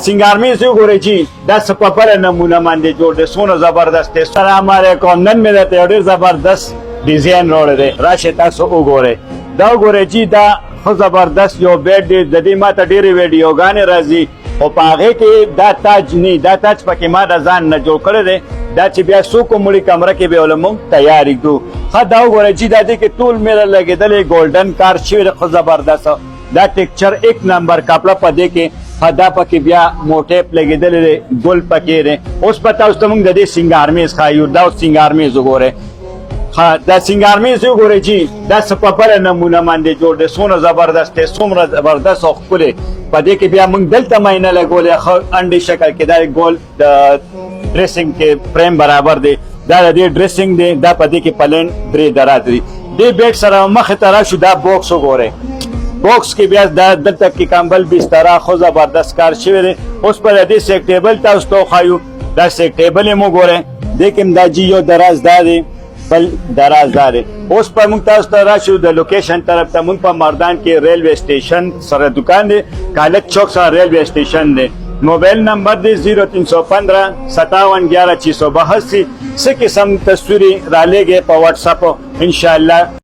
سنگار میز وګورئ چې دا څه په بله نمونه باندې جوړ دی څومره زبردست دی. السلام علیکم. نن مې درته یو ډېر زبردست ډیزاین راوړی دی، راشئ تاسو وګورئ. دا وګورئ چې دا ښه زبردست یو بیډ دی. د دې ماته ډېرې ویډیوګانې راځي خو په هغې کې دا تاج نه دا تاج پکې ما د ځان نه جوړ کړی دی. دا چې بیا څوک مړي کمره کې به ولې موږ تیار کړو. ښه دا وګورئ چې دا دې کې ټول میره لګېدلی ګولډن کار شوی دی ښه زبردست. دا ټیکچر 1 نمبر کپړه په دې کې دا پکې بیا موټیپ لګېدلی دی، ګل پکې دی. اوس به تاسو ته موږ د دې سنګار میز ښایو. دا اوس سنګار میز وګورئ. دا سنگار میز وګورئ چې دا څه په بله نمونه باندې جوړ دی، څومره زبردست دی، څومره زبردست او ښکلی. په دې کې بیا موږ دلته معاینه لګولې ښه انډې شکل کې. دا ګول د ډریسنګ کې فریم برابر دی. دا د دې ډریسنګ دی. دا په دې کې پلین 3 درات دی. دې بیډ سره مخې ته راشو. دا بوکس وګورئ. بوکس کې بیا دا دلته کې کمبل بستره خو زبردست کار شوی دی. اوس په دې سیک ټیبل تاسو ته وښایو. دا سیک ټیبل یې وګورئ. دې کې هم دا جي یو درازدار دی، بل درازدار دی. اوس په موږ تاسو ته راشو د لوکیشن طرف ته. موږ په مردان کې ریلوے سټیشن سره دکان دی، کالج چوک سره ریلوے سټیشن دی. موبایل نمبر دی 0315 57 11 682. څه قسم تصویرې رالیږئ په واتساپ انشاءالله.